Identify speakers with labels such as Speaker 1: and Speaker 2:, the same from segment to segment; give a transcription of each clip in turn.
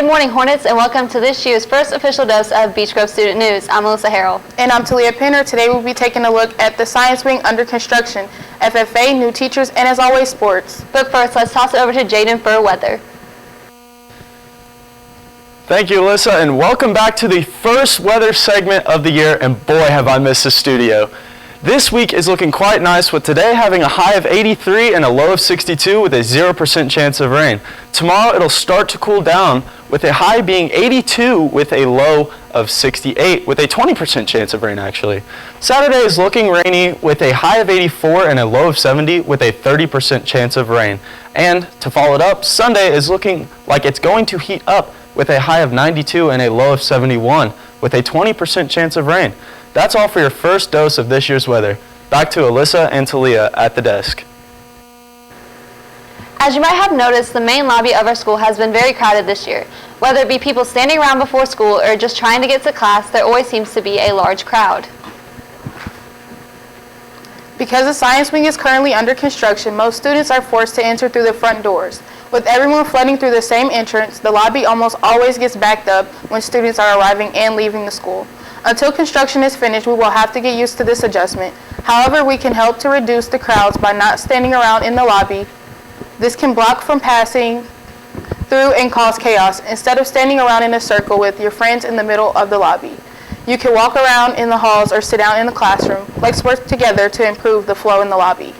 Speaker 1: Good morning, Hornets, and welcome to this year's first official dose of Beech Grove Student News. I'm Melissa Harrell.
Speaker 2: And I'm Talia Pinner. Today we'll be taking a look at the science wing under construction, FFA, new teachers, and as always, sports.
Speaker 1: But first, let's toss it over to Jaden for weather.
Speaker 3: Thank you, Alyssa, and welcome back to the first weather segment of the year, and boy, have I missed the studio. This week is looking quite nice, with today having a high of 83 and a low of 62 with a 0% chance of rain. Tomorrow it'll start to cool down, with a high being 82 with a low of 68 with a 20% chance of rain actually. Saturday is looking rainy with a high of 84 and a low of 70 with a 30% chance of rain. And to follow it up, Sunday is looking like it's going to heat up with a high of 92 and a low of 71 with a 20% chance of rain. That's all for your first dose of this year's weather. Back to Alyssa and Talia at the desk.
Speaker 1: As you might have noticed, the main lobby of our school has been very crowded this year. Whether it be people standing around before school or just trying to get to class, there always seems to be a large crowd.
Speaker 2: Because the science wing is currently under construction, most students are forced to enter through the front doors. With everyone flooding through the same entrance, the lobby almost always gets backed up when students are arriving and leaving the school. Until construction is finished, we will have to get used to this adjustment. However, we can help to reduce the crowds by not standing around in the lobby. This can block from passing through and cause chaos, instead of standing around in a circle with your friends in the middle of the lobby. You can walk around in the halls or sit down in the classroom. Let's work together to improve the flow in the lobby.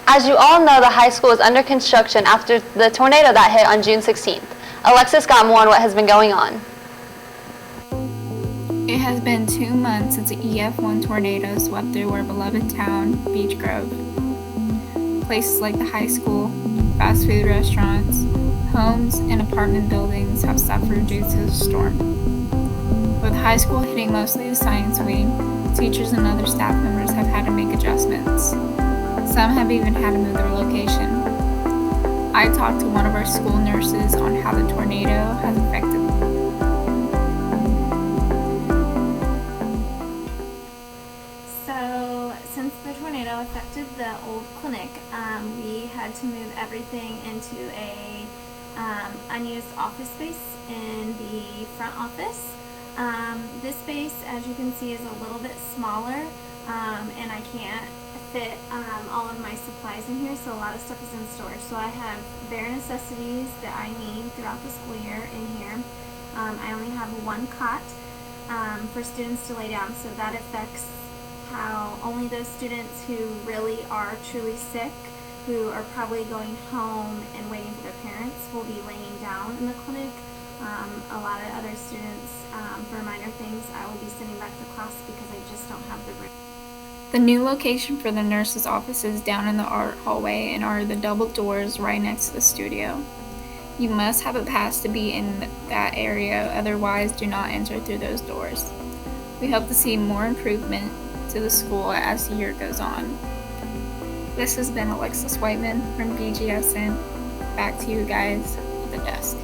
Speaker 1: As you all know, the high school is under construction after the tornado that hit on June 16th. Alexis got more on what has been going on.
Speaker 4: It has been 2 months since the EF1 tornado swept through our beloved town, Beech Grove. Places like the high school, fast food restaurants, homes, and apartment buildings have suffered due to the storm. With high school hitting mostly the science wing, teachers and other staff members have had to make adjustments. Some have even had to move their location. I talked to one of our school nurses on how the tornado has affected them.
Speaker 5: Since the tornado affected the old clinic, we had to move everything into a unused office space in the front office. This space, as you can see, is a little bit smaller, and I can't fit all of my supplies in here, so a lot of stuff is in storage. So I have bare necessities that I need throughout the school year in here. I only have one cot for students to lay down, so that affects how only those students who really are truly sick, who are probably going home and waiting for their parents, will be laying down in the clinic. A lot of other students, for minor things, I will be sending back to class because I just don't have the room.
Speaker 4: The new location for the nurse's office is down in the art hallway and are the double doors right next to the studio. You must have a pass to be in that area, otherwise do not enter through those doors. We hope to see more improvement to the school as the year goes on. This has been Alexis Whiteman from Bgsn. Back to you guys at the desk.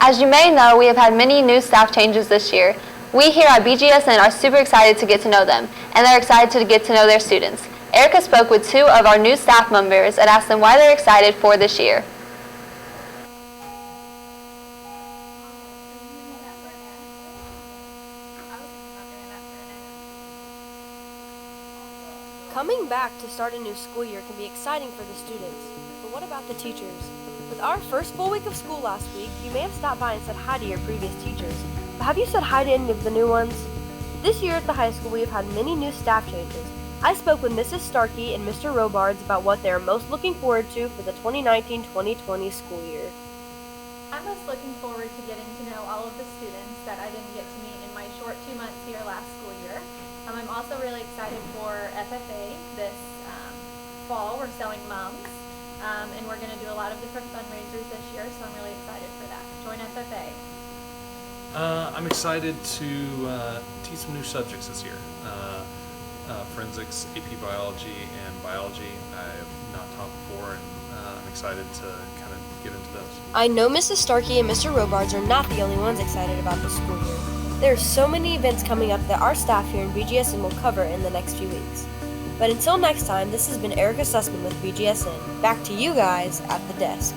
Speaker 1: As you may know, we have had many new staff changes this year. We here at Bgsn are super excited to get to know them, and they're excited to get to know their students. Erica spoke with 2 of our new staff members and asked them why they're excited for this year.
Speaker 6: Coming back to start a new school year can be exciting for the students, but what about the teachers? With our first full week of school last week, you may have stopped by and said hi to your previous teachers, but have you said hi to any of the new ones? This year at the high school we have had many new staff changes. I spoke with Mrs. Starkey and Mr. Robards about what they are most looking forward to for the 2019-2020 school year.
Speaker 7: I'm most looking forward to getting to know all of the students that I didn't get to meet in my short 2 months here last school year. I'm also really excited for FFA this fall. We're selling mums, and we're going to do a lot of different fundraisers this year, so I'm really excited for that. Join FFA.
Speaker 8: I'm excited to teach some new subjects this year. Forensics, AP Biology, and Biology I have not taught before, and I'm excited to kind of get into those.
Speaker 6: I know Mrs. Starkey and Mr. Robards are not the only ones excited about the school year. There are so many events coming up that our staff here in Bgsn will cover in the next few weeks. But until next time, this has been Erica Sussman with Bgsn. Back to you guys at the desk.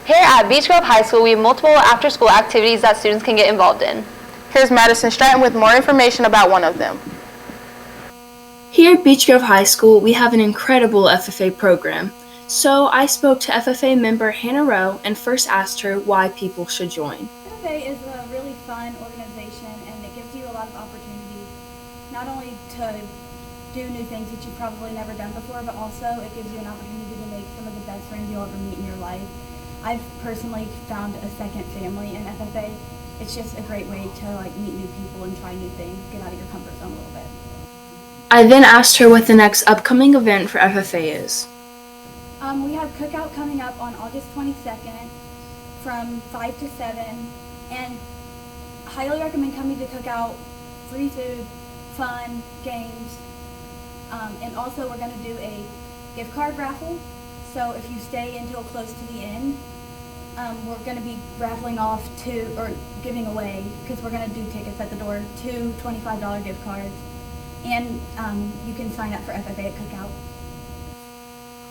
Speaker 1: Here at Beech Grove High School, we have multiple after-school activities that students can get involved in.
Speaker 2: Here's Madison Stratton with more information about one of them.
Speaker 9: Here at Beech Grove High School, we have an incredible FFA program. So I spoke to FFA member Hannah Rowe and first asked her why people should join.
Speaker 10: FFA is a really fun organization, and it gives you a lot of opportunities, not only to do new things that you've probably never done before, but also it gives you an opportunity to make some of the best friends you'll ever meet in your life. I've personally found a second family in FFA. It's just a great way to meet new people and try new things, get out of your comfort zone a little bit.
Speaker 9: I then asked her what the next upcoming event for FFA is.
Speaker 10: We have Cookout coming up on August 22nd from 5 to 7, and I highly recommend coming to Cookout. Free food, fun, games, and also we're going to do a gift card raffle. So if you stay until close to the end, we're going to be raffling off giving away, because we're going to do tickets at the door, 2 $25 gift cards, and you can sign up for FFA at Cookout.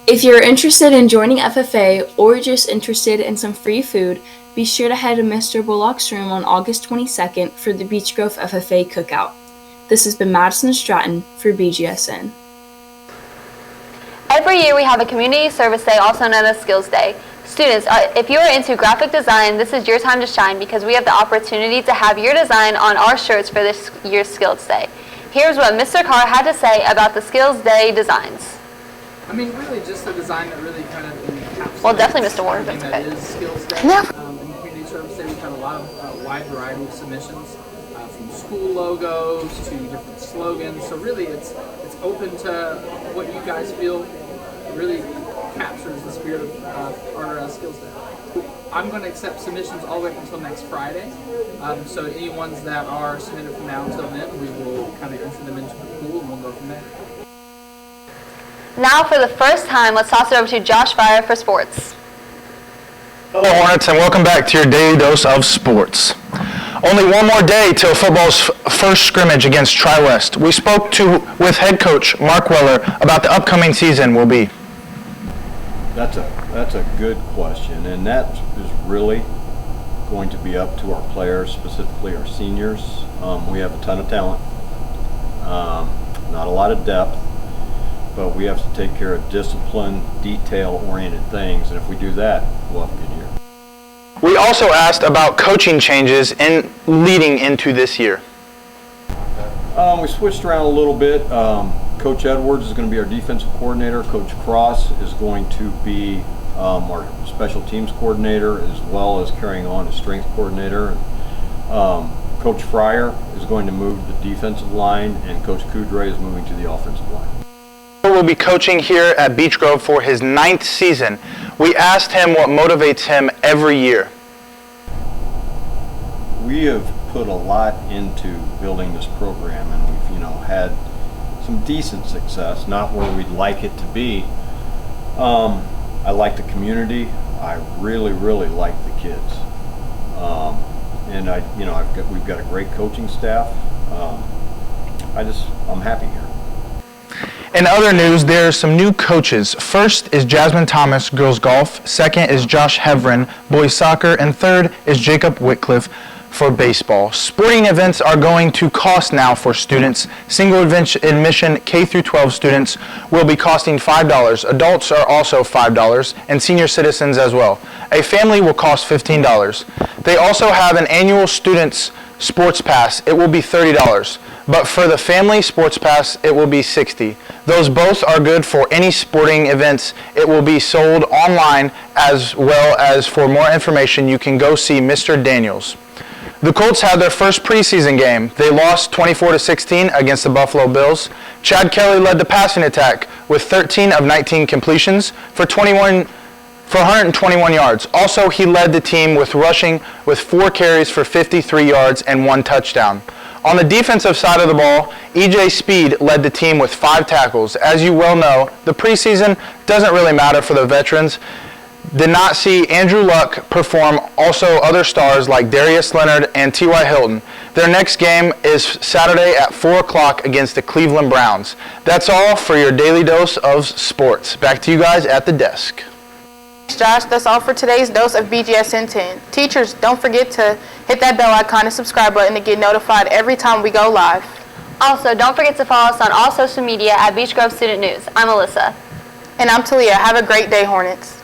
Speaker 9: If you're interested in joining FFA or just interested in some free food, be sure to head to Mr. Bullock's room on August 22nd for the Beech Grove FFA Cookout. This has been Madison Stratton for BGSN.
Speaker 1: Every year we have a community service day, also known as Skills Day. Students, if you are into graphic design, this is your time to shine, because we have the opportunity to have your design on our shirts for this year's Skills Day. Here's what Mr. Carr had to say about the Skills Day designs.
Speaker 11: I mean, really just a design that really kind of encapsulates.
Speaker 1: Well, definitely Mr. Ward, that's
Speaker 11: that
Speaker 1: okay.
Speaker 11: is Skills Day.
Speaker 1: Yeah.
Speaker 11: In the community service day, we've had a lot of wide variety of submissions, from school logos to different slogans. So really, it's open to what you guys feel really captures the spirit of our Skills Day. I'm going to accept submissions all the way up until next Friday. So any ones that are submitted from now until then, we will kind of enter them into the pool and we'll go from there.
Speaker 1: Now for the first time, let's toss it over to Josh Fryer for sports.
Speaker 3: Hello Hornets, and welcome back to your daily dose of sports. Only one more day till football's first scrimmage against Tri-West. We spoke with head coach Mark Weller about the upcoming season will be.
Speaker 12: That's a good question, and that is really going to be up to our players, specifically our seniors. We have a ton of talent, not a lot of depth, but we have to take care of discipline, detail-oriented things, and if we do that, we'll have a good year.
Speaker 3: We also asked about coaching changes leading into this year.
Speaker 12: We switched around a little bit. Coach Edwards is going to be our defensive coordinator. Coach Cross is going to be our special teams coordinator, as well as carrying on as strength coordinator. Coach Fryer is going to move to the defensive line, and Coach Kudre is moving to the offensive line.
Speaker 3: Will be coaching here at Beech Grove for his 9th season. We asked him what motivates him every year.
Speaker 12: We have put a lot into building this program, and we've had some decent success, not where we'd like it to be. I like the community. I really like the kids, and we've got a great coaching staff. I'm happy here.
Speaker 3: In other news, there are some new coaches. First is Jasmine Thomas, girls golf. Second is Josh Hevron, boys soccer. And third is Jacob Whitcliffe for baseball. Sporting events are going to cost now for students. Single admission K through 12 students will be costing $5. Adults are also $5, and senior citizens as well. A family will cost $15. They also have an annual students sports pass. It will be $30. But for the family sports pass, it will be $60. Those both are good for any sporting events. It will be sold online, as well as for more information, you can go see Mr. Daniels. The Colts had their first preseason game. They lost 24-16 against the Buffalo Bills. Chad Kelly led the passing attack with 13 of 19 completions for 121 yards. Also, he led the team with rushing with 4 carries for 53 yards and 1 touchdown. On the defensive side of the ball, E.J. Speed led the team with 5 tackles. As you well know, the preseason doesn't really matter for the veterans. Did not see Andrew Luck perform. Also, other stars like Darius Leonard and T.Y. Hilton. Their next game is Saturday at 4 o'clock against the Cleveland Browns. That's all for your daily dose of sports. Back to you guys at the desk.
Speaker 2: Thanks, Josh. That's all for today's dose of BGSN 10. Teachers, don't forget to hit that bell icon and subscribe button to get notified every time we go live.
Speaker 1: Also, don't forget to follow us on all social media at Beech Grove Student News. I'm Alyssa.
Speaker 2: And I'm Talia. Have a great day, Hornets.